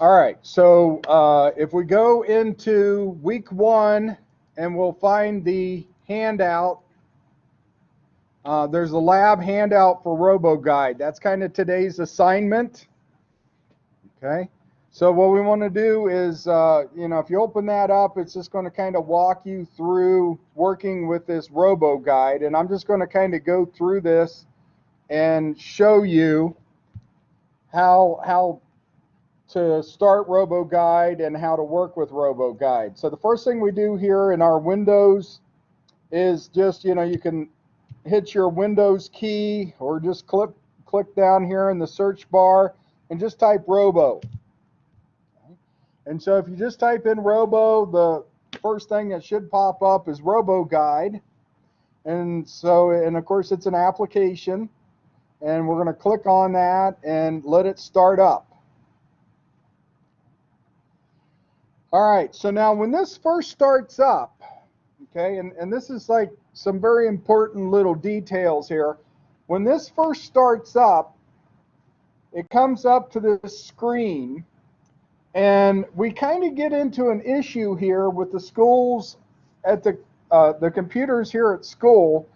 All right, so if we go into week 1 and we'll find the handout, there's a lab handout for Roboguide. That's kind of today's assignment. Okay, so what we want to do is, if you open that up, it's just going to kind of walk you through working with this Roboguide, and I'm just going to kind of go through this and show you how to start Roboguide and how to work with Roboguide. So the first thing we do here in our Windows is just, you can hit your Windows key or just click down here in the search bar and just type Robo. And so if you just type in Robo, the first thing that should pop up is Roboguide. And of course it's an application, and we're going to click on that and let it start up. All right, so now when this first starts up, okay, and this is like some very important little details here. When this first starts up, it comes up to this screen, and we kind of get into an issue here with the schools at the computers here at school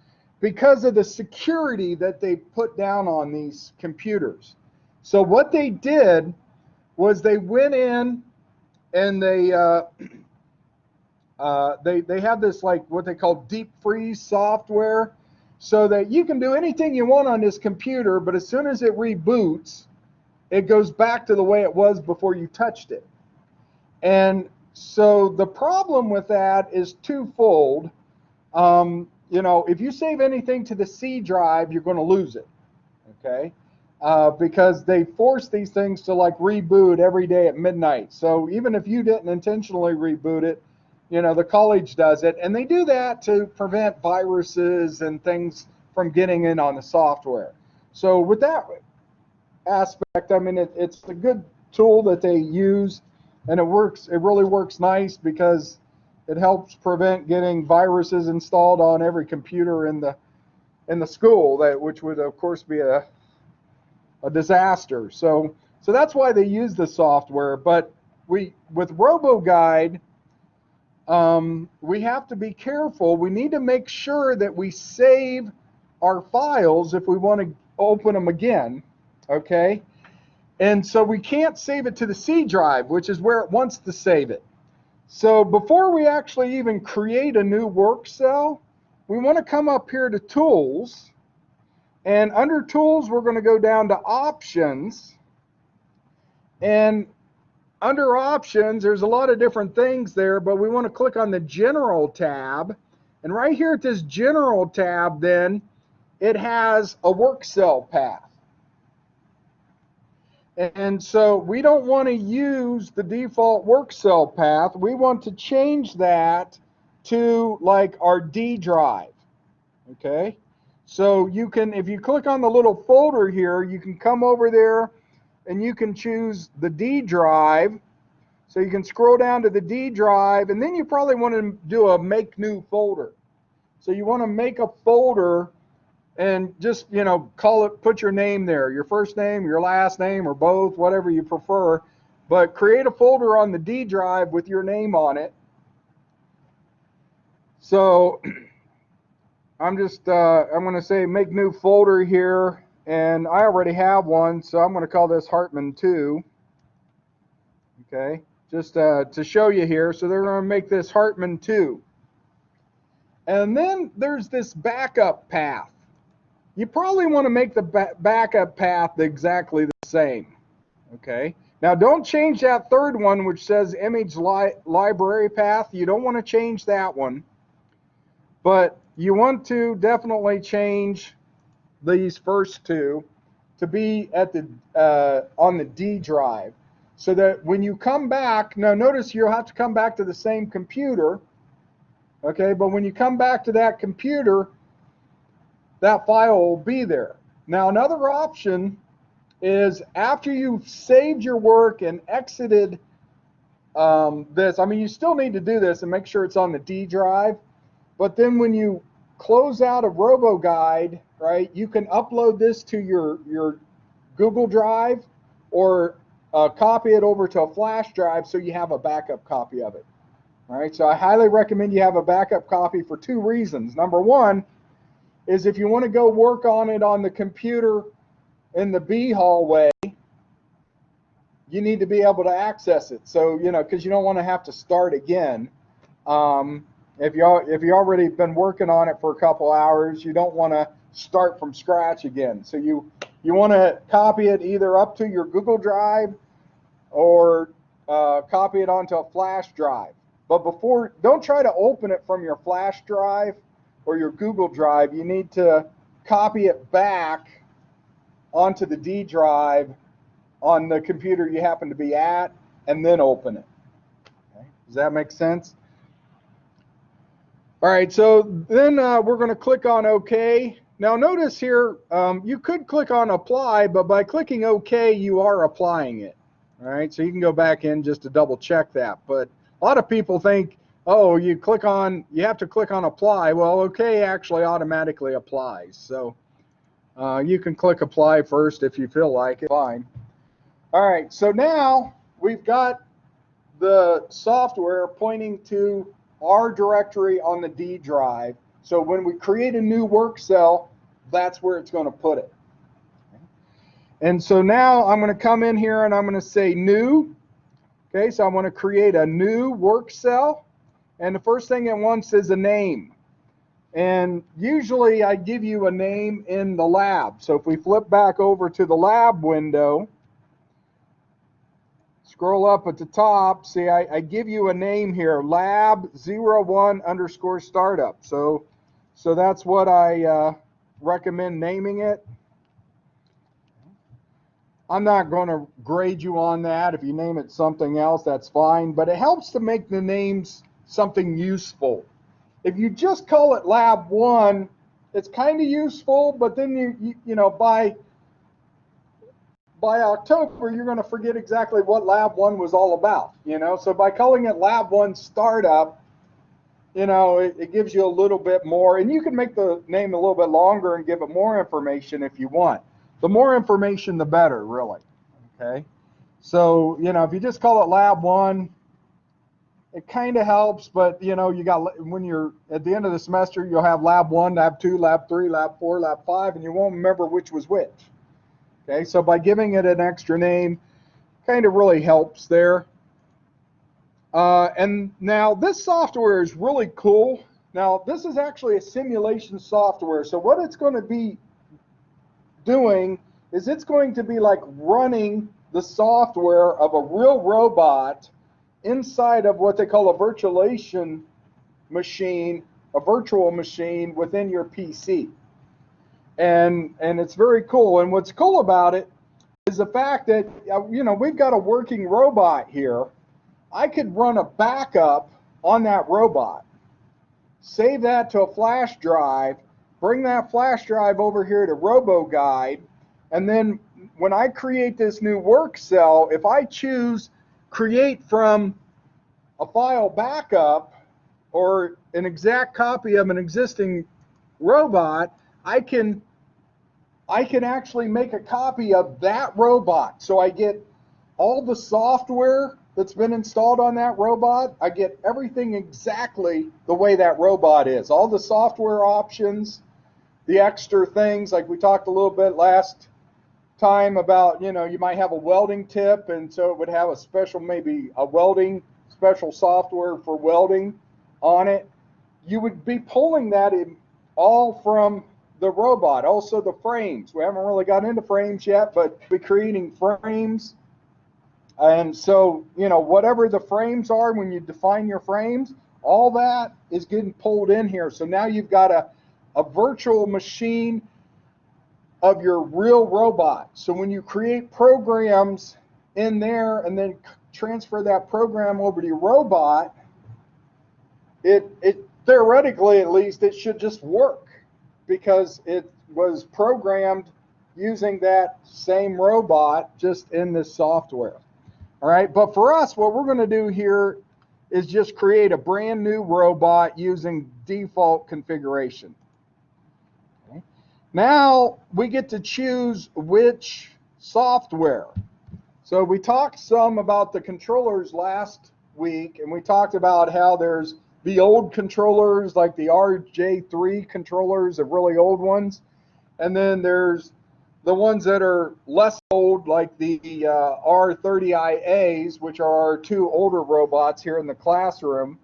because of the security that they put down on these computers. So what they did was they went in and they have this, like, what they call deep freeze software, so that you can do anything you want on this computer, but as soon as it reboots, it goes back to the way it was before you touched it. And so the problem with that is twofold. If you save anything to the C drive, you're going to lose it, okay? Because they force these things to like reboot every day at midnight. So even if you didn't intentionally reboot it, the college does it, and they do that to prevent viruses and things from getting in on the software. So with that aspect, I mean, it's a good tool that they use, and it really works nice because it helps prevent getting viruses installed on every computer in the school, which would of course be a disaster. So that's why they use the software. But with Roboguide, we have to be careful. We need to make sure that we save our files if we want to open them again, okay? And so we can't save it to the C drive, which is where it wants to save it. So before we actually even create a new work cell, we want to come up here to Tools, and under Tools we're going to go down to Options, and under Options there's a lot of different things there, but we want to click on the General tab, and right here at this General tab, then it has a work cell path. And so we don't want to use the default work cell path. We want to change that to like our D drive, okay? So you can, if you click on the little folder here, you can come over there and you can choose the D drive. So you can scroll down to the D drive, and then you probably want to do a make new folder. So you want to make a folder and just, call it, put your name there, your first name, your last name, or both, whatever you prefer. But create a folder on the D drive with your name on it. So I'm going to say make new folder here, and I already have one, so I'm going to call this Hartman 2. Okay, just to show you here. So they're going to make this Hartman 2. And then there's this backup path. You probably want to make the backup path exactly the same. Okay. Now don't change that third one, which says image library path. You don't want to change that one. But you want to definitely change these first two to be at on the D drive, so that when you come back, now notice you'll have to come back to the same computer. Okay, but when you come back to that computer, that file will be there. Now another option is, after you've saved your work and exited this, I mean, you still need to do this and make sure it's on the D drive, but then when you close out of Roboguide, right, you can upload this to your Google Drive or copy it over to a flash drive so you have a backup copy of it. All right, so I highly recommend you have a backup copy for two reasons. Number one is if you want to go work on it on the computer in the B hallway, you need to be able to access it. So, because you don't want to have to start again. If you already been working on it for a couple hours, you don't want to start from scratch again. So you want to copy it either up to your Google Drive or copy it onto a flash drive. But don't try to open it from your flash drive or your Google Drive. You need to copy it back onto the D drive on the computer you happen to be at, and then open it. Okay. Does that make sense? All right, so then we're going to click on OK. Now notice here, you could click on Apply, but by clicking OK, you are applying it. All right, so you can go back in just to double check that. But a lot of people think, oh, you have to click on Apply. Well, OK actually automatically applies. So you can click Apply first if you feel like it. Fine. All right, so now we've got the software pointing to our directory on the D drive. So when we create a new work cell, that's where it's going to put it. And so now I'm going to come in here and I'm going to say new. Okay, so I want to create a new work cell. And the first thing it wants is a name. And usually I give you a name in the lab. So if we flip back over to the lab window, scroll up at the top, see I give you a name here, lab01_startup. So that's what I recommend naming it. I'm not going to grade you on that. If you name it something else, that's fine. But it helps to make the names something useful. If you just call it Lab 1, it's kind of useful, but then by October, you're going to forget exactly what Lab 1 was all about, So by calling it Lab 1 Startup, it gives you a little bit more. And you can make the name a little bit longer and give it more information if you want. The more information, the better, really. Okay? So, if you just call it Lab 1, it kind of helps, but, when you're at the end of the semester, you'll have Lab 1, Lab 2, Lab 3, Lab 4, Lab 5, and you won't remember which was which. Okay, so by giving it an extra name, kind of really helps there. And now this software is really cool. Now this is actually a simulation software. So what it's going to be doing is it's going to be like running the software of a real robot inside of what they call a virtualization machine, a virtual machine within your PC. And it's very cool. And what's cool about it is the fact that, we've got a working robot here. I could run a backup on that robot, save that to a flash drive, bring that flash drive over here to Roboguide, and then when I create this new work cell, if I choose create from a file backup or an exact copy of an existing robot, I can actually make a copy of that robot. So I get all the software that's been installed on that robot. I get everything exactly the way that robot is. All the software options, the extra things, like we talked a little bit last time about, you might have a welding tip, and so it would have a special, maybe a welding, special software for welding on it. You would be pulling that in all from the robot. Also the frames. We haven't really got into frames yet, but we're creating frames. And so, whatever the frames are, when you define your frames, all that is getting pulled in here. So now you've got a virtual machine of your real robot. So when you create programs in there and then transfer that program over to your robot, it theoretically, at least, it should just work, because it was programmed using that same robot just in this software. All right, but for us, what we're going to do here is just create a brand new robot using default configuration. Okay. Now we get to choose which software. So we talked some about the controllers last week, and we talked about how there's the old controllers, like the RJ3 controllers, the really old ones, and then there's the ones that are less old, like the R30IAs, which are our two older robots here in the classroom.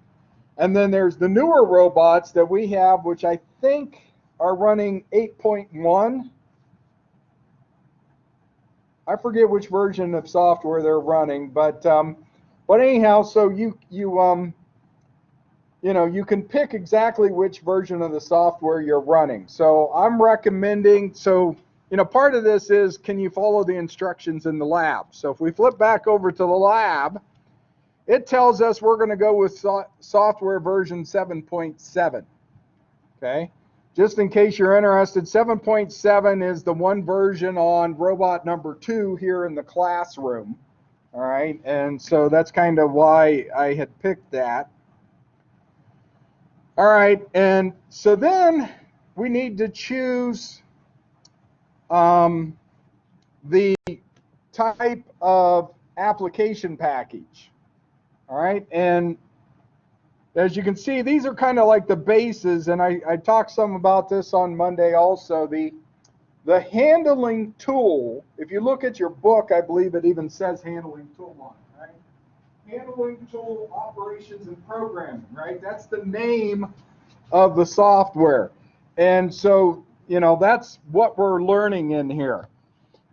And then there's the newer robots that we have, which I think are running 8.1. I forget which version of software they're running, but anyhow, so you know, you can pick exactly which version of the software you're running. So I'm recommending, so you know, part of this is, can you follow the instructions in the lab? So if we flip back over to the lab, it tells us we're going to go with software version 7.7. Okay. Just in case you're interested, 7.7 is the one version on robot number 2 here in the classroom. All right, and so that's kind of why I had picked that. All right, and so then we need to choose the type of application package. All right, and as you can see, these are kind of like the bases, and I talked some about this on Monday also. The handling tool, if you look at your book, I believe it even says handling tool on it, right? Handling tool, operations, and programming, right? That's the name of the software. And so, you know, that's what we're learning in here.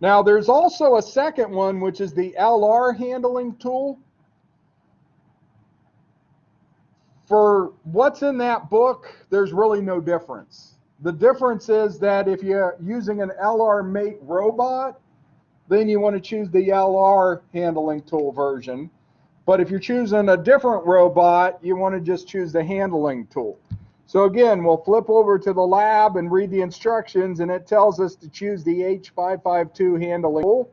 Now, there's also a second one, which is the LR handling tool. For what's in that book, there's really no difference. The difference is that if you're using an LR mate robot, then you want to choose the LR handling tool version. But if you're choosing a different robot, you want to just choose the handling tool. So again, we'll flip over to the lab and read the instructions, and it tells us to choose the H552 handling tool.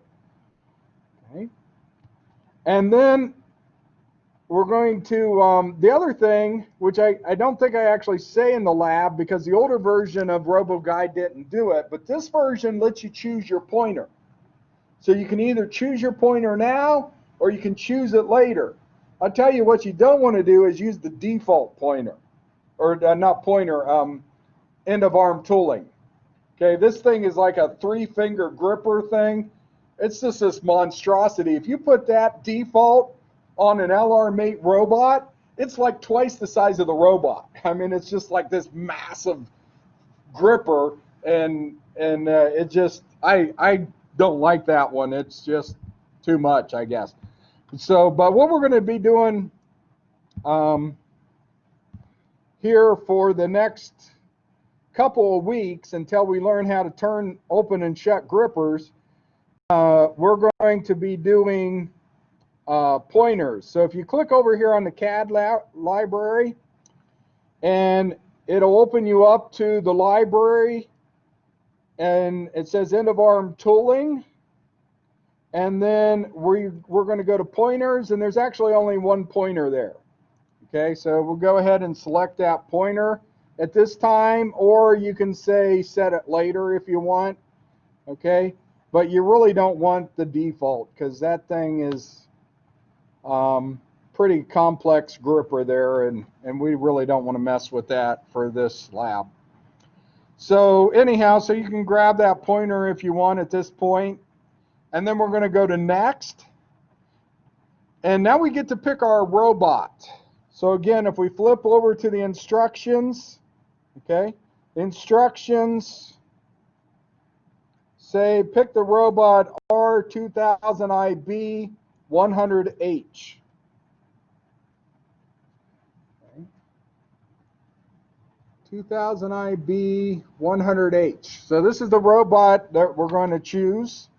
Okay. And then we're going to, the other thing, which I don't think I actually say in the lab because the older version of Roboguide didn't do it, but this version lets you choose your pointer. So you can either choose your pointer now or you can choose it later. I'll tell you what you don't want to do is use the default pointer, or not pointer, end of arm tooling. Okay, this thing is like a 3-finger gripper thing. It's just this monstrosity. If you put that default on an LR mate robot, it's like twice the size of the robot. I mean, it's just like this massive gripper, and it just, I don't like that one. It's just too much, I guess. So, but what we're going to be doing here for the next couple of weeks until we learn how to turn open and shut grippers, we're going to be doing pointers. So if you click over here on the CAD library, and it'll open you up to the library, and it says end of arm tooling, and then we're going to go to pointers, and there's actually only one pointer there. Okay, so we'll go ahead and select that pointer at this time, or you can say set it later if you want. Okay, but you really don't want the default because that thing is pretty complex gripper there, and we really don't want to mess with that for this lab. So anyhow, so you can grab that pointer if you want at this point, and then we're going to go to next, and now we get to pick our robot. So again, if we flip over to the instructions, okay, instructions say pick the robot R2000IB 100H. 2000IB 100H. So this is the robot that we're going to choose.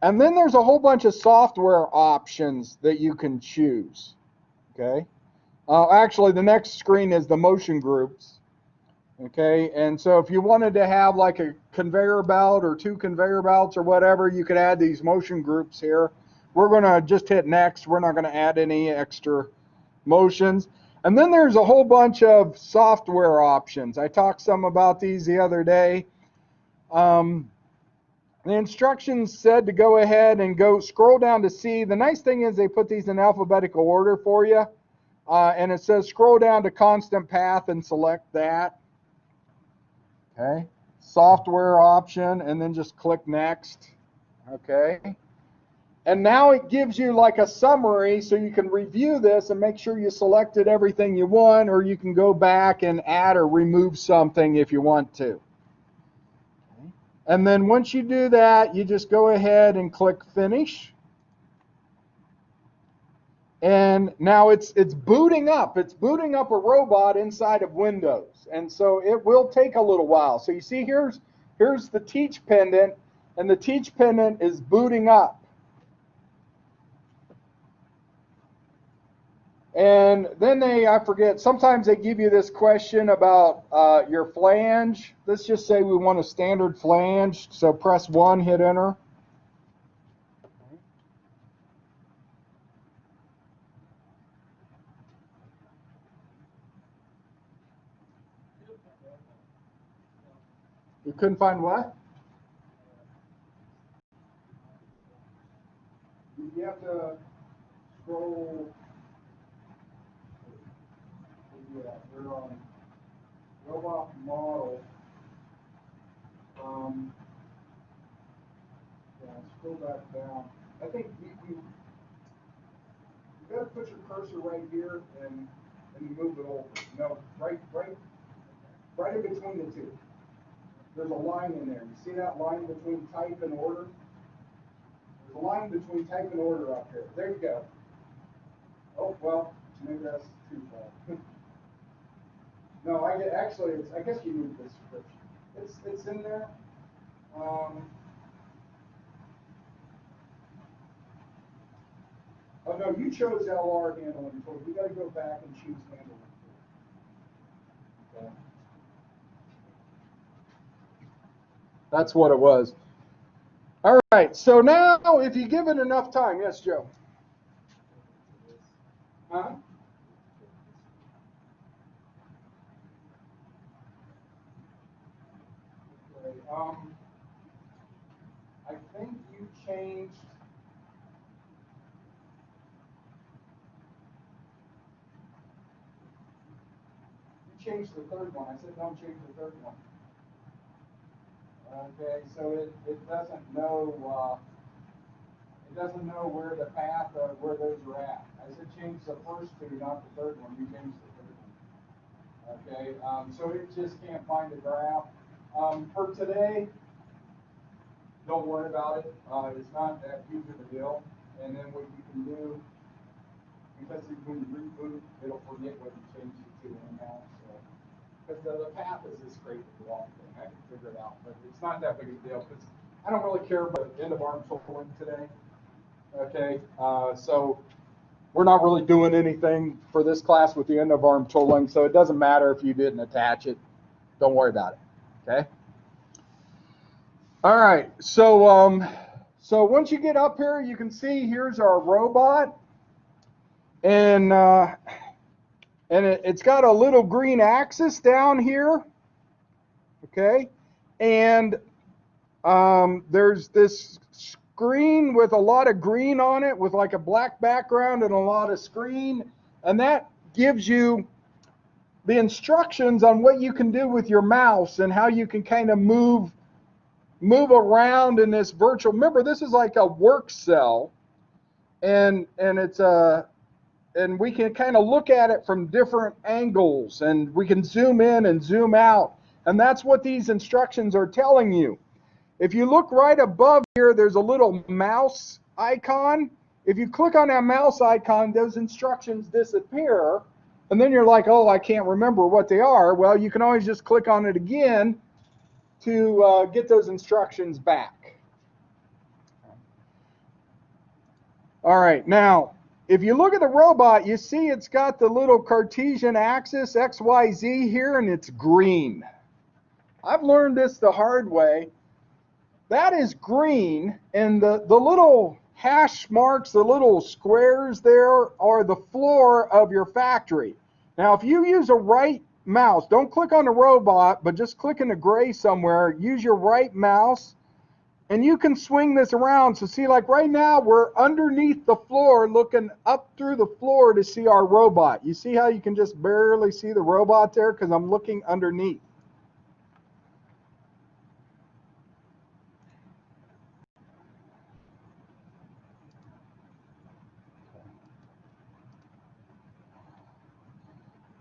And then there's a whole bunch of software options that you can choose. Okay. Actually, the next screen is the motion groups. Okay. And so if you wanted to have like a conveyor belt or 2 conveyor belts or whatever, you could add these motion groups here. We're going to just hit next. We're not going to add any extra motions. And then there's a whole bunch of software options. I talked some about these the other day. The instructions said to go ahead and go scroll down to C. The nice thing is they put these in alphabetical order for you. And it says scroll down to constant path and select that. Okay. Software option, and then just click next. Okay. And now it gives you like a summary so you can review this and make sure you selected everything you want, or you can go back and add or remove something if you want to. Okay. And then once you do that, you just go ahead and click finish. And now it's booting up. It's booting up a robot inside of Windows. And so it will take a little while. So you see here's the teach pendant, and the teach pendant is booting up. And then I forget, sometimes they give you this question about your flange. Let's just say we want a standard flange. So press 1, hit enter. You couldn't find what? You have to scroll. Yeah, we're on robot model. Yeah, scroll back down. I think you got to put your cursor right here and move it over. No, right in between the two. There's a line in there. You see that line between type and order? There's a line between type and order up here. There you go. Oh, well, maybe that's too far. No, I guess you need the description. It's in there. Oh no, you chose LR handling tool. You got to go back and choose handling tool. Okay. That's what it was. All right. So now, if you give it enough time, yes, Joe. Huh? Okay, I think you changed. You changed the third one. I said don't change the third one. Okay, so it doesn't know. It doesn't know where the path of where those are at. I said change the first two, not the third one. You changed the third one. Okay, so it just can't find a graph. For today, don't worry about it. It's not that huge of a deal. And then what you can do, because when you reboot, it'll forget what you changed it to anyhow. So, because the path is this great long thing, I can figure it out, but it's not that big a deal. Because I don't really care about end of arm tooling today. Okay, so we're not really doing anything for this class with the end of arm tooling, so it doesn't matter if you didn't attach it. Don't worry about it. Okay. All right. So so once you get up here, you can see here's our robot, and it's got a little green axis down here. Okay, and there's this screen with a lot of green on it, with like a black background and a lot of screen, and that gives you the instructions on what you can do with your mouse and how you can kind of move around in this virtual. Remember, this is like a work cell, and it's and we can kind of look at it from different angles, and we can zoom in and zoom out, and that's what these instructions are telling you. If you look right above here, there's a little mouse icon. If you click on that mouse icon, those instructions disappear, and then you're like, oh, I can't remember what they are. Well, you can always just click on it again to get those instructions back. All right, now, if you look at the robot, you see it's got the little Cartesian axis, X, Y, Z here, and it's green. I've learned this the hard way. That is green, and the little hash marks, the little squares there, are the floor of your factory. Now, if you use a right mouse, don't click on the robot, but just click in the gray somewhere, use your right mouse, And you can swing this around. So see, like right now, we're underneath the floor looking up through the floor to see our robot. You see how you can just barely see the robot there because I'm looking underneath.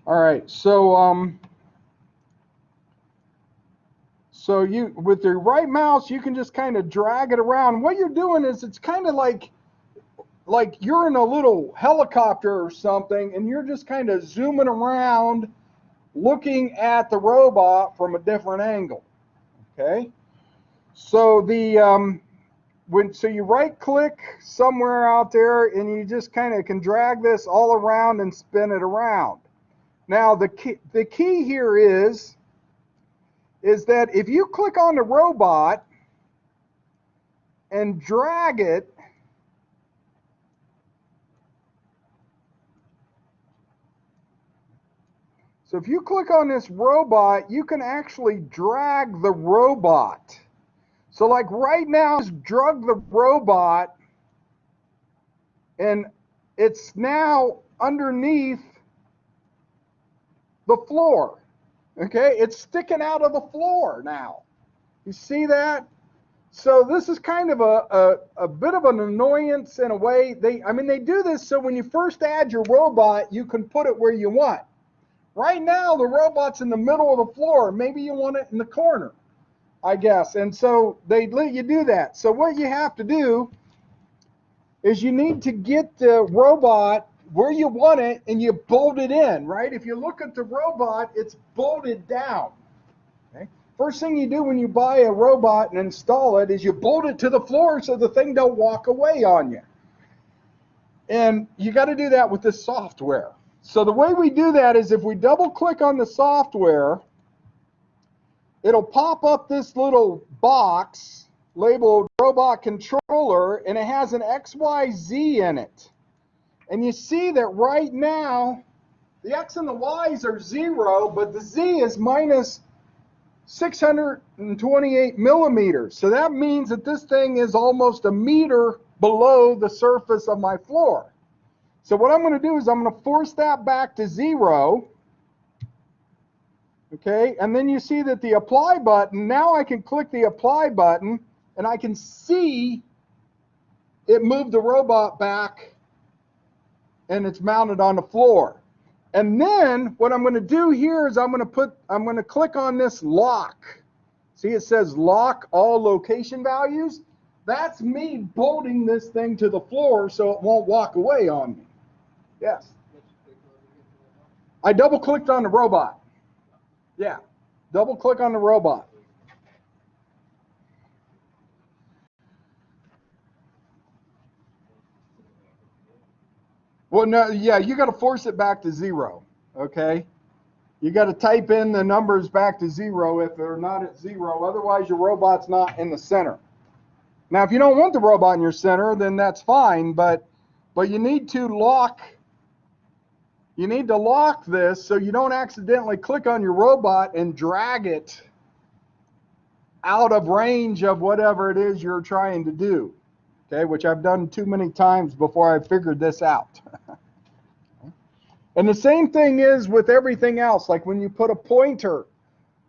All right, so you, with your right mouse, you can just kind of drag it around. What you're doing is it's kind of like you're in a little helicopter or something, and you're just kind of zooming around, looking at the robot from a different angle. Okay, so so you right click somewhere out there, and you just kind of can drag this all around and spin it around. Now the key here is that if you click on the robot and drag it, so if you click on this robot, you can actually drag the robot. So like right now, just drug the robot, and it's now underneath the floor. Okay, it's sticking out of the floor now. You see that? So this is kind of a bit of an annoyance in a way. They do this so when you first add your robot, you can put it where you want. Right now, the robot's in the middle of the floor. Maybe you want it in the corner, I guess. And so they let you do that. So what you have to do is you need to get the robot where you want it, and you bolt it in, right? If you look at the robot, it's bolted down. Okay? First thing you do when you buy a robot and install it is you bolt it to the floor so the thing don't walk away on you. And you got to do that with this software. So the way we do that is if we double click on the software, it'll pop up this little box labeled Robot Controller, and it has an XYZ in it. And you see that right now, the X and the Y's are 0, but the Z is minus 628 millimeters. So that means that this thing is almost a meter below the surface of my floor. So what I'm going to do is I'm going to force that back to 0. Okay, and then you see that the apply button, now I can click the apply button, and I can see it moved the robot back, and it's mounted on the floor. And then what I'm going to do here is I'm going to click on this lock. See, it says lock all location values. That's me bolting this thing to the floor so it won't walk away on me. Yes. I double clicked on the robot. Yeah. Double click on the robot. Well, no, yeah, you got to force it back to 0. Okay. You got to type in the numbers back to 0 if they're not at 0. Otherwise, your robot's not in the center. Now, if you don't want the robot in your center, then that's fine. But you need to lock. You need to lock this so you don't accidentally click on your robot and drag it out of range of whatever it is you're trying to do. Okay, which I've done too many times before I figured this out. And the same thing is with everything else. Like when you put a pointer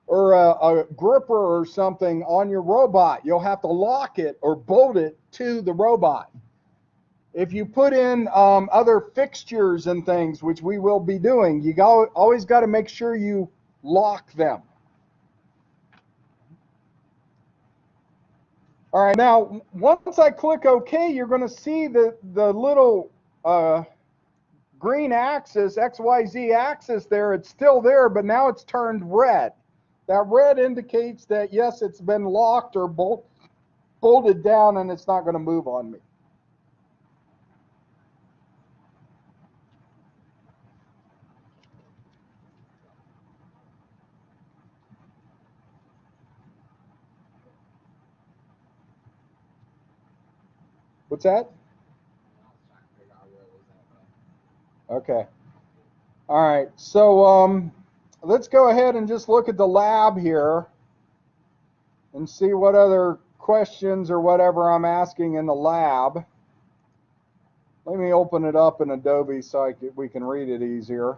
or a gripper or something on your robot, you'll have to lock it or bolt it to the robot. If you put in other fixtures and things, which we will be doing, you always got to make sure you lock them. All right, now once I click OK, you're going to see the little green axis, XYZ axis there. It's still there, but now it's turned red. That red indicates that, yes, it's been locked or bolted down, and it's not going to move on me. What's that? Okay. All right. So let's go ahead and just look at the lab here and see what other questions or whatever I'm asking in the lab. Let me open it up in Adobe so we can read it easier.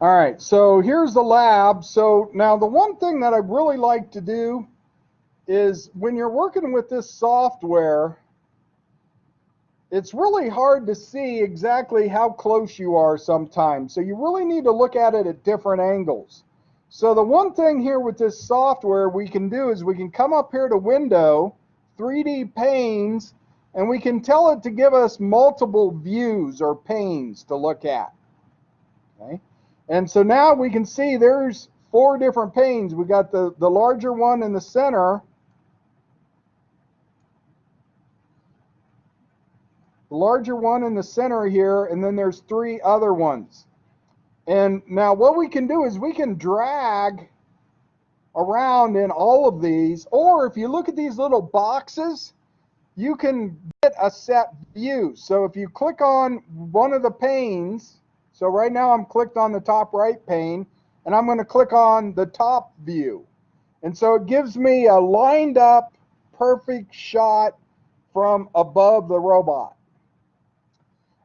All right, so here's the lab. So now the one thing that I really like to do is when you're working with this software, it's really hard to see exactly how close you are sometimes. So you really need to look at it at different angles. So the one thing here with this software we can do is we can come up here to Window, 3D Panes, and we can tell it to give us multiple views or panes to look at. Okay? And so now we can see there's 4 different panes. We got the larger one in the center. The larger one in the center here, and then there's 3 other ones. And now what we can do is we can drag around in all of these, or if you look at these little boxes, you can get a set view. So if you click on one of the panes, so right now I'm clicked on the top right pane, and I'm going to click on the top view. And so it gives me a lined up, perfect shot from above the robot.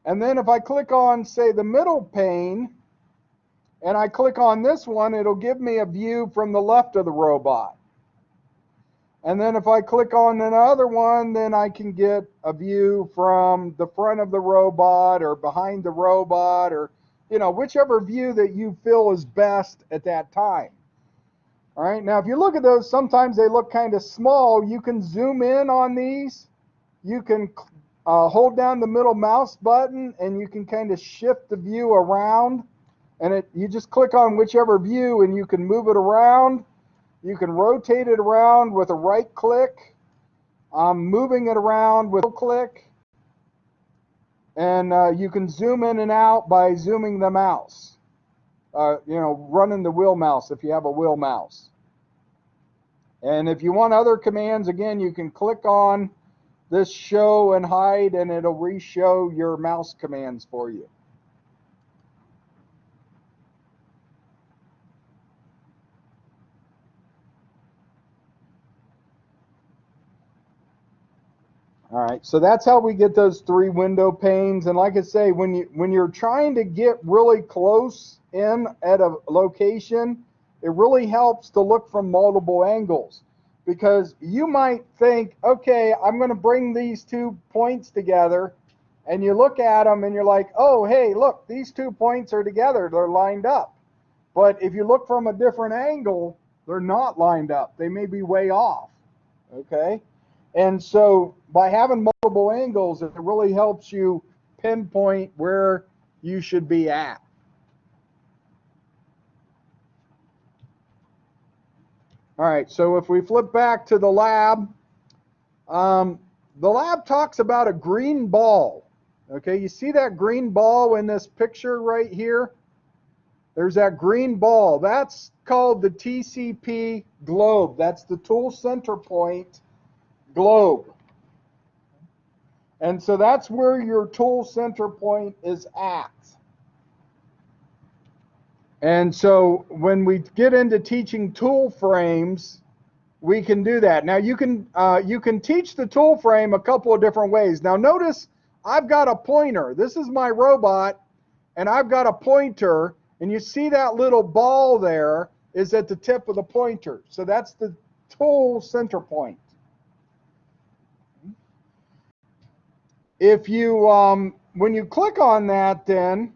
And then if I click on, say, the middle pane, and I click on this one, it'll give me a view from the left of the robot. And then if I click on another one, then I can get a view from the front of the robot or behind the robot, or whichever view that you feel is best at that time. All right, now if you look at those, sometimes they look kind of small. You can zoom in on these. You can hold down the middle mouse button, and you can kind of shift the view around. And you just click on whichever view, and you can move it around. You can rotate it around with a right click. Moving it around with a click. And you can zoom in and out by zooming the mouse. Running the wheel mouse if you have a wheel mouse. And if you want other commands, again, you can click on this show and hide, and it'll re-show your mouse commands for you. All right, so that's how we get those 3 window panes. And like I say, when you're trying to get really close in at a location, it really helps to look from multiple angles, because you might think, okay, I'm going to bring these 2 points together, and you look at them and you're like, oh, hey, look, these 2 points are together, they're lined up. But if you look from a different angle, they're not lined up. They may be way off. Okay? And so by having multiple angles, it really helps you pinpoint where you should be at. All right, so if we flip back to the lab talks about a green ball. Okay, you see that green ball in this picture right here? There's that green ball. That's called the TCP globe. That's the tool center point globe. And so that's where your tool center point is at. And so when we get into teaching tool frames, we can do that. Now you can teach the tool frame a couple of different ways. Now notice I've got a pointer. This is my robot, and I've got a pointer, and you see that little ball there is at the tip of the pointer. So that's the tool center point. If you, when you click on that, then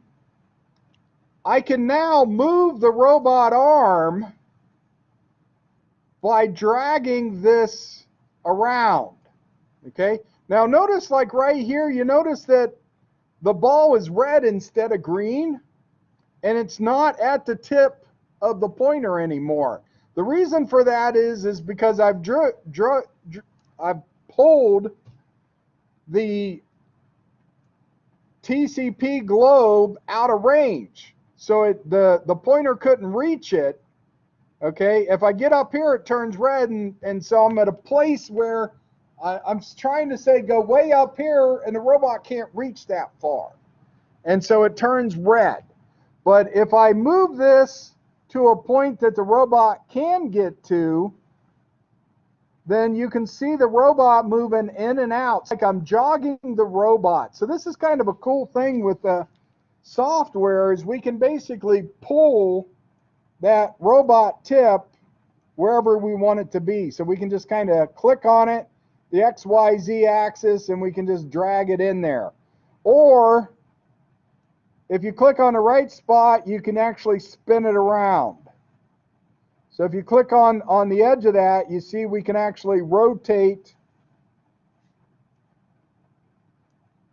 I can now move the robot arm by dragging this around. Okay? Now notice, like right here, you notice that the ball is red instead of green, and it's not at the tip of the pointer anymore. The reason for that is because I've pulled the TCP globe out of range, so the pointer couldn't reach it. Okay, if I get up here, it turns red, and so I'm at a place where I'm trying to say go way up here, and the robot can't reach that far. And so it turns red. But if I move this to a point that the robot can get to, then you can see the robot moving in and out. It's like I'm jogging the robot. So this is kind of a cool thing with the software, is we can basically pull that robot tip wherever we want it to be. So we can just kind of click on it, the XYZ axis, and we can just drag it in there. Or if you click on the right spot, you can actually spin it around. So if you click on the edge of that, you see we can actually rotate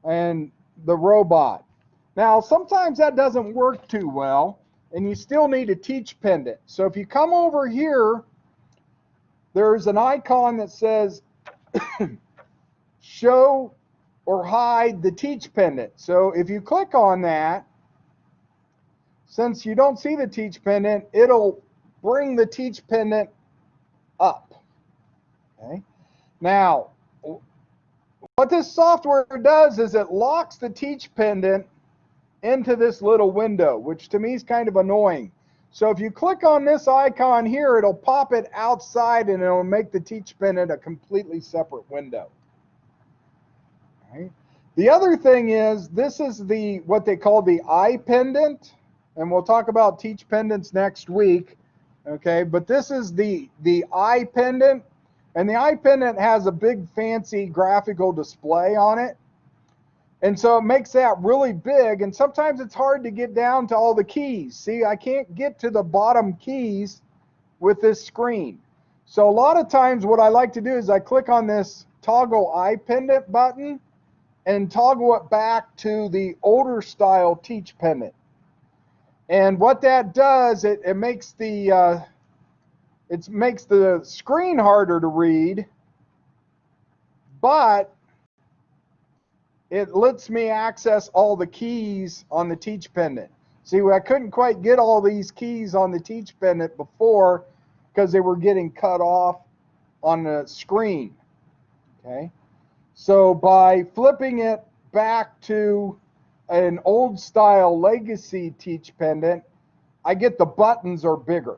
and the robot. Now, sometimes that doesn't work too well, and you still need a teach pendant. So if you come over here, there's an icon that says show or hide the teach pendant. So if you click on that, since you don't see the teach pendant, it'll bring the teach pendant up. Okay. Now, what this software does is it locks the teach pendant into this little window, which to me is kind of annoying. So if you click on this icon here, it'll pop it outside and it'll make the teach pendant a completely separate window. Right. The other thing is, this is what they call the eye pendant, and we'll talk about teach pendants next week. Okay, but this is the eye pendant, and the eye pendant has a big fancy graphical display on it, and so it makes that really big, and sometimes it's hard to get down to all the keys. See, I can't get to the bottom keys with this screen. So a lot of times what I like to do is I click on this toggle eye pendant button and toggle it back to the older style teach pendant. And what that does, it makes the screen harder to read, but it lets me access all the keys on the teach pendant. See, I couldn't quite get all these keys on the teach pendant before because they were getting cut off on the screen. Okay, so by flipping it back to an old style legacy teach pendant, I get the buttons are bigger.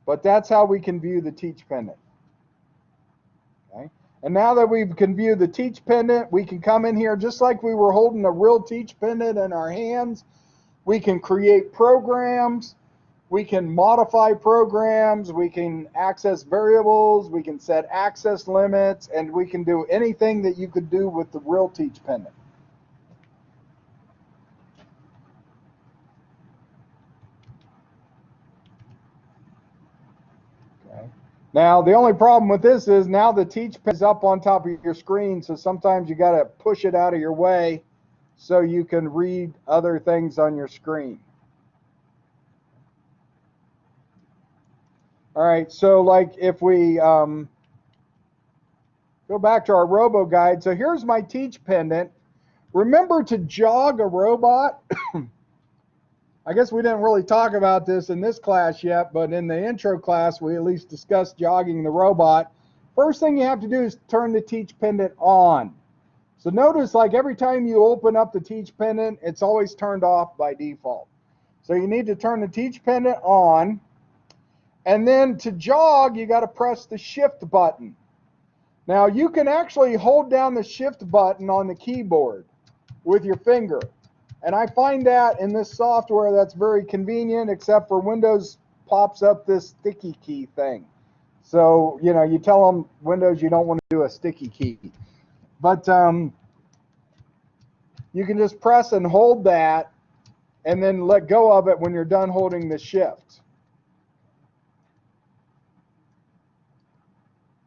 But that's how we can view the teach pendant. Okay? And now that we can view the teach pendant, we can come in here just like we were holding a real teach pendant in our hands. We can create programs. We can modify programs. We can access variables. We can set access limits. And we can do anything that you could do with the real teach pendant. Now, the only problem with this is now the teach pen is up on top of your screen, so sometimes you got to push it out of your way so you can read other things on your screen. All right, so like if we go back to our Roboguide, so here's my teach pendant. Remember to jog a robot. I guess we didn't really talk about this in this class yet, but in the intro class, we at least discussed jogging the robot. First thing you have to do is turn the teach pendant on. So notice, like every time you open up the teach pendant, it's always turned off by default. So you need to turn the teach pendant on. And then to jog, you got to press the shift button. Now you can actually hold down the shift button on the keyboard with your finger. And I find that in this software that's very convenient, except for Windows pops up this sticky key thing. So, you know, you tell them, Windows, you don't want to do a sticky key. But you can just press and hold that and then let go of it when you're done holding the shift.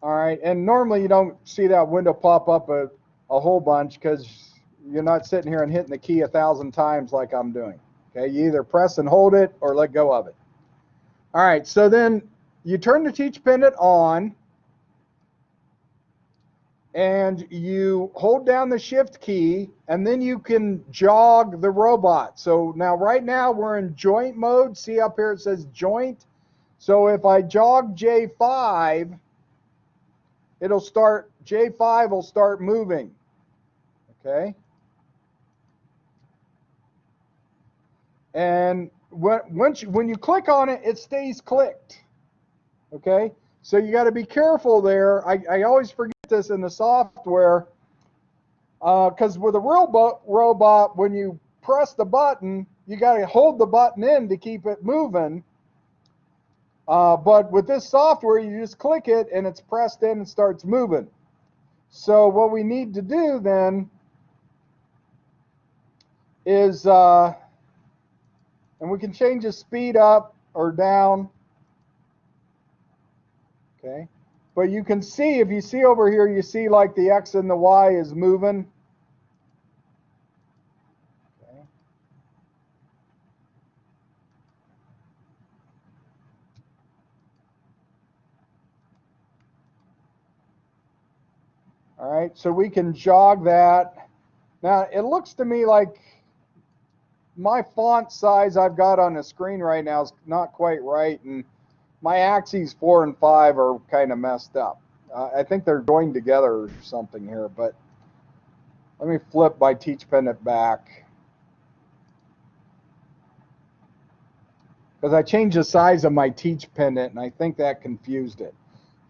All right, and normally you don't see that window pop up a whole bunch because you're not sitting here and hitting the key 1,000 times like I'm doing. Okay, you either press and hold it or let go of it. All right, so then you turn the teach pendant on and you hold down the shift key and then you can jog the robot. So now right now we're in joint mode. See up here it says joint. So if I jog J5, J5 will start moving. Okay. And when you click on it, it stays clicked. Okay. So you got to be careful there. I always forget this in the software, because with a real robot, when you press the button, you got to hold the button in to keep it moving. But with this software, you just click it and it's pressed in and starts moving. So what we need to do then is, and we can change the speed up or down. Okay. But you can see, if you see over here, you see like the X and the Y is moving. Okay. All right, so we can jog that. Now, it looks to me like my font size I've got on the screen right now is not quite right, and my axes 4 and 5 are kind of messed up. I think they're joined together or something here, but let me flip my teach pendant back, because I changed the size of my teach pendant, and I think that confused it.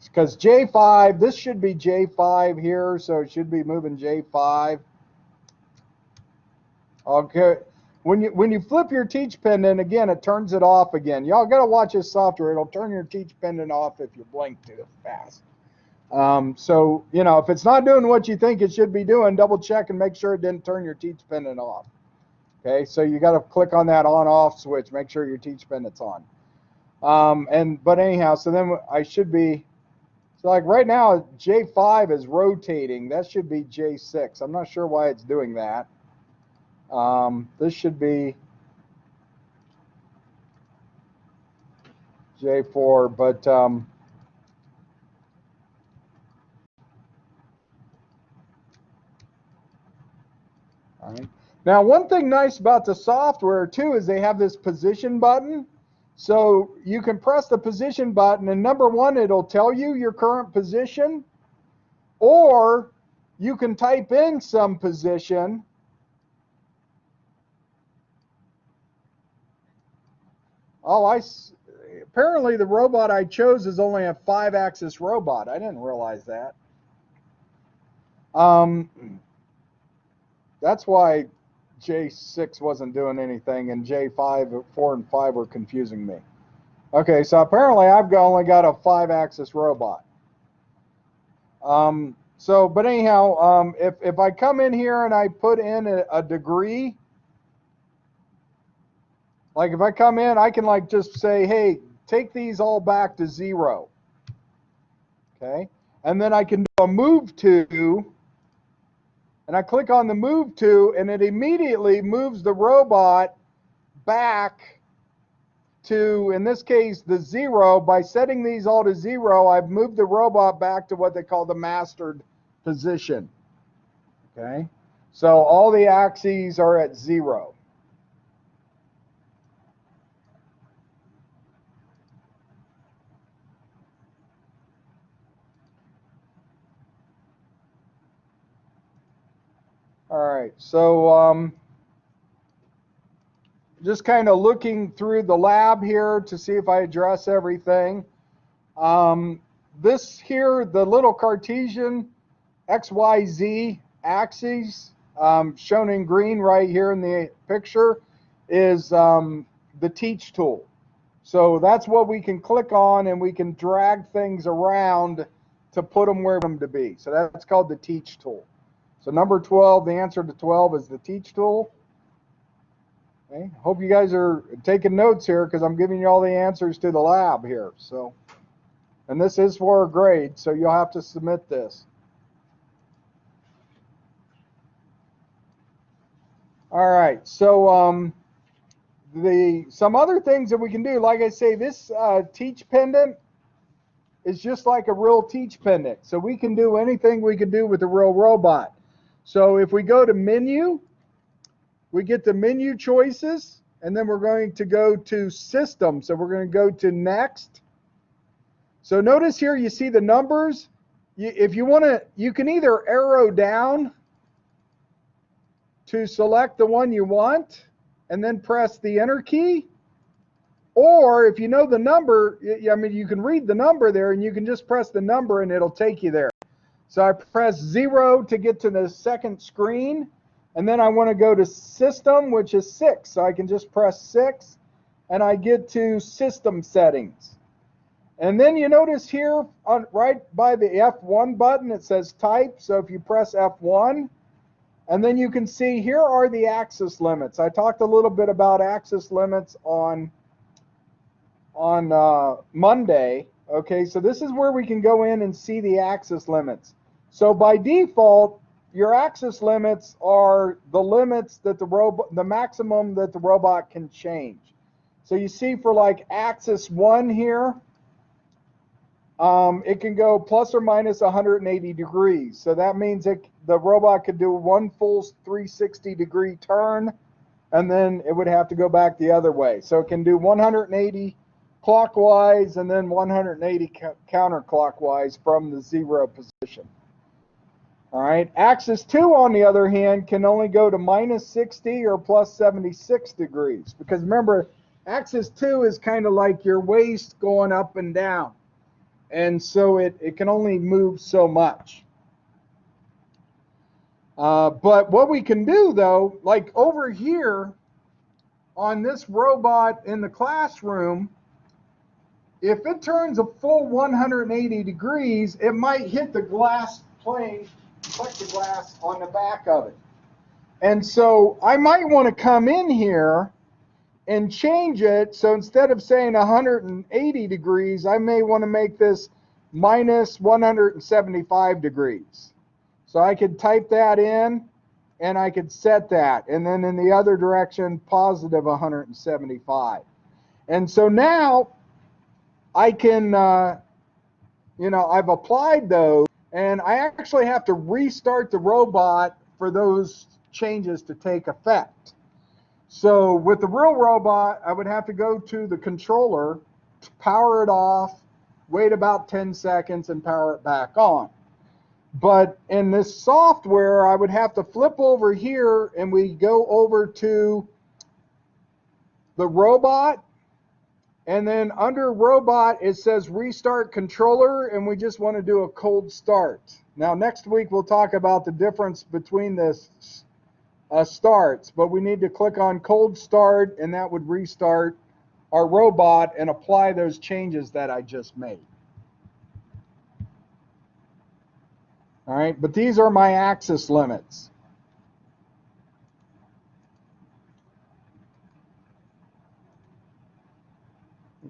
Because J5, this should be J5 here, so it should be moving J5. Okay. When you flip your teach pendant, again, it turns it off again. Y'all got to watch this software. It'll turn your teach pendant off if you blink too fast. So, you know, if it's not doing what you think it should be doing, double check and make sure it didn't turn your teach pendant off. Okay, so you got to click on that on-off switch. Make sure your teach pendant's on. But anyhow, so then I should be, so like right now, J5 is rotating. That should be J6. I'm not sure why it's doing that. This should be J4, but all right. Now, one thing nice about the software too is they have this position button. So you can press the position button, and number one, it'll tell you your current position, or you can type in some position. Oh, apparently the robot I chose is only a 5-axis robot. I didn't realize that. That's why J6 wasn't doing anything, and J5, 4 and 5 were confusing me. Okay, so apparently I've only got a 5-axis robot. But anyhow, if I come in here and I put in a degree, like if I come in, I can like just say, hey, take these all back to 0. Okay, and then I can do a move to, and I click on the move to, and it immediately moves the robot back to, in this case, the 0. By setting these all to 0, I've moved the robot back to what they call the mastered position. Okay, so all the axes are at 0. All right, so just kind of looking through the lab here to see if I address everything. This here, the little Cartesian XYZ axes, shown in green right here in the picture, is the teach tool. So that's what we can click on, and we can drag things around to put them where we want them to be. So that's called the teach tool. So number 12, the answer to 12 is the teach tool. Okay. Hope you guys are taking notes here, because I'm giving you all the answers to the lab here. So, and this is for a grade, so you'll have to submit this. All right, so some other things that we can do, like I say, this teach pendant is just like a real teach pendant. So we can do anything we can do with a real robot. So if we go to menu, we get the menu choices, and then we're going to go to system. So we're going to go to next. So notice here you see the numbers. if you want to, you can either arrow down to select the one you want and then press the enter key. Or if you know the number, I mean, you can read the number there and you can just press the number and it'll take you there. So I press 0 to get to the second screen. And then I want to go to system, which is 6. So I can just press 6 and I get to system settings. And then you notice here right by the F1 button, it says type. So if you press F1, and then you can see here are the axis limits. I talked a little bit about axis limits on Monday. Okay, so this is where we can go in and see the axis limits. So by default, your axis limits are the limits that the maximum that the robot can change. So you see for like axis 1 here, it can go plus or minus 180 degrees. So that means the robot could do one full 360-degree turn, and then it would have to go back the other way. So it can do 180 clockwise and then 180 counterclockwise from the 0 position. All right. Axis 2, on the other hand, can only go to minus 60 or plus 76 degrees. Because remember, axis 2 is kind of like your waist going up and down. And so it can only move so much. But what we can do, though, like over here on this robot in the classroom, if it turns a full 180 degrees, it might hit the glass plane, plexiglass on the back of it. And so I might want to come in here and change it. So instead of saying 180 degrees, I may want to make this minus 175 degrees. So I could type that in and I could set that. And then in the other direction, positive 175. And so now I can, I've applied those, and I actually have to restart the robot for those changes to take effect. So with the real robot, I would have to go to the controller, power it off, wait about 10 seconds, and power it back on. But in this software, I would have to flip over here, and we go over to the robot. And then under robot, it says restart controller, and we just want to do a cold start. Now, next week, we'll talk about the difference between the starts, but we need to click on cold start, and that would restart our robot and apply those changes that I just made. All right, but these are my axis limits.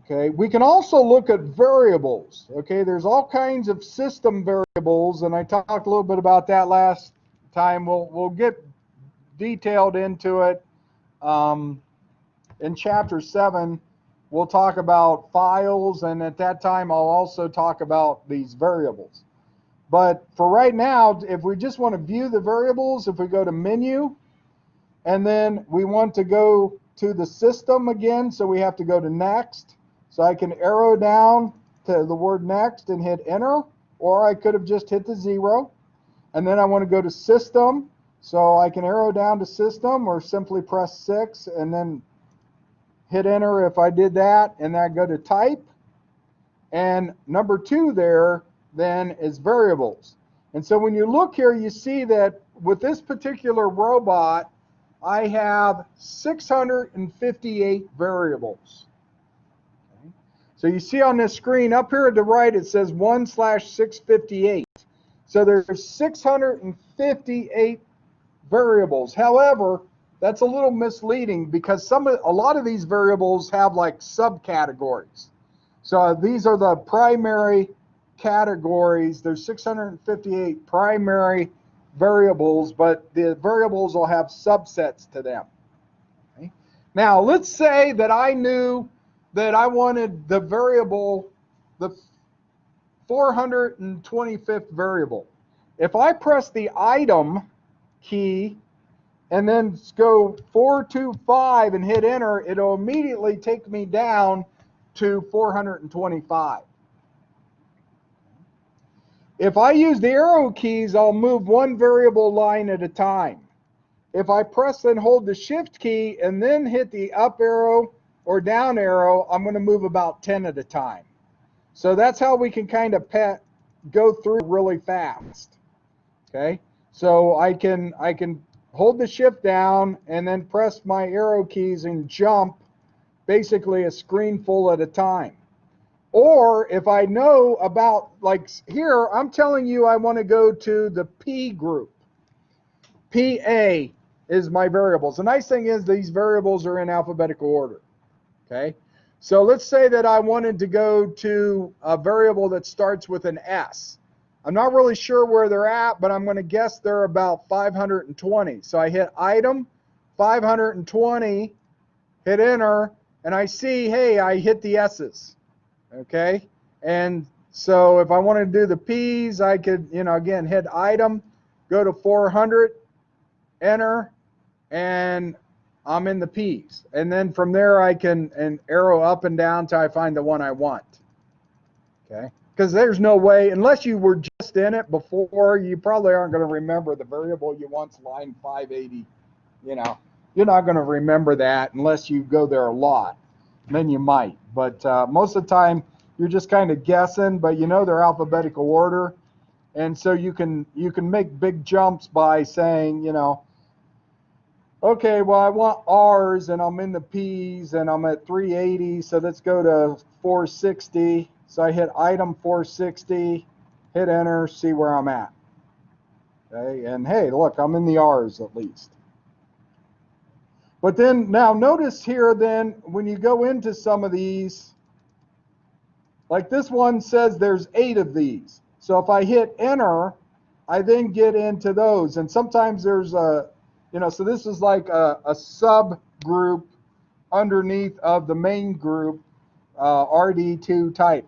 Okay, we can also look at variables. Okay, there's all kinds of system variables, and I talked a little bit about that last time. We'll get detailed into it. In Chapter 7, we'll talk about files, and at that time, I'll also talk about these variables. But for right now, if we just want to view the variables, if we go to Menu, and then we want to go to the system again, so we have to go to Next. So I can arrow down to the word next and hit enter, or I could have just hit the 0. And then I want to go to system, so I can arrow down to system or simply press 6 and then hit enter if I did that, and then I go to type. And number 2 there then is variables. And so when you look here, you see that with this particular robot, I have 658 variables. So you see on this screen up here at the right, it says 1/658. So there's 658 variables. However, that's a little misleading because a lot of these variables have like subcategories. So these are the primary categories. There's 658 primary variables, but the variables will have subsets to them. Okay? Now, let's say that I knew that I wanted the variable, the 425th variable. If I press the item key and then go 425 and hit enter, it'll immediately take me down to 425. If I use the arrow keys, I'll move one variable line at a time. If I press and hold the shift key and then hit the up arrow or down arrow, I'm going to move about 10 at a time. So that's how we can kind of go through really fast. Okay, so I can hold the shift down and then press my arrow keys and jump basically a screen full at a time. Or if I know about, like here, I'm telling you I want to go to the P group. PA is my variables. The nice thing is these variables are in alphabetical order. Okay, so let's say that I wanted to go to a variable that starts with an S. I'm not really sure where they're at, but I'm going to guess they're about 520. So I hit item 520, hit enter, and I see, hey, I hit the S's. Okay, and so if I wanted to do the P's, I could, again, hit item, go to 400, enter, and I'm in the P's. And then from there I can arrow up and down till I find the one I want. Okay, because there's no way, unless you were just in it before, you probably aren't going to remember the variable you want's line 580. You're not going to remember that unless you go there a lot. Then you might, but most of the time you're just kind of guessing, but they're alphabetical order, and so you can make big jumps by saying, okay, well, I want R's and I'm in the P's and I'm at 380, so let's go to 460. So I hit item 460, hit enter, see where I'm at. Okay, and hey, look, I'm in the R's at least. But then now notice here then when you go into some of these, like this one says there's 8 of these. So if I hit enter, I then get into those. And sometimes there's a, so this is like a subgroup underneath of the main group, RD2 type.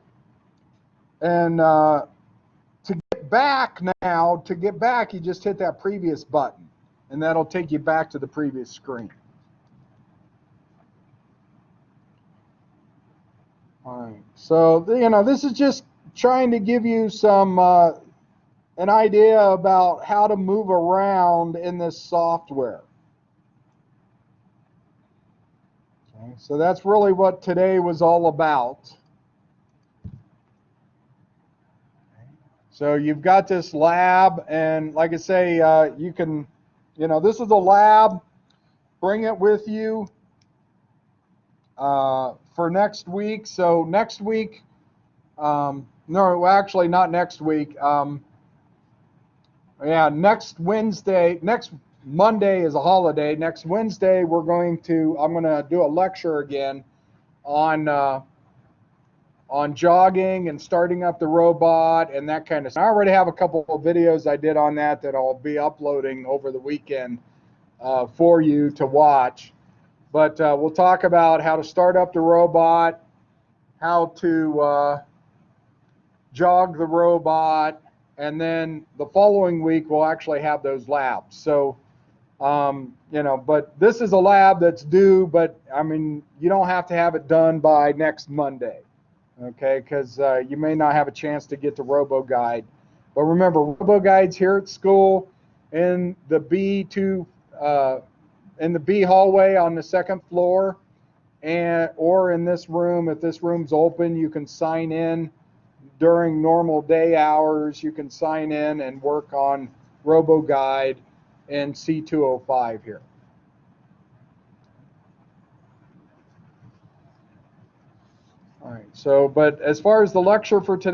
And to get back, you just hit that previous button, and that'll take you back to the previous screen. All right, so this is just trying to give you some an idea about how to move around in this software. Okay, so that's really what today was all about. So you've got this lab, and like I say, you can, this is a lab. Bring it with you for next week. So next week, no, actually not next week. Next Wednesday, next Monday is a holiday. Next Wednesday, I'm going to do a lecture again on jogging and starting up the robot and that kind of stuff. I already have a couple of videos I did on that I'll be uploading over the weekend for you to watch. But we'll talk about how to start up the robot, how to jog the robot, and then the following week we'll actually have those labs. So, but this is a lab that's due, but I mean, you don't have to have it done by next Monday, okay? Because you may not have a chance to get the Roboguide. But remember, Roboguide's here at school in the B2, in the B hallway on the second floor, or in this room. If this room's open, you can sign in during normal day hours. You can sign in and work on Roboguide in C205 here. All right, so, but as far as the lecture for today,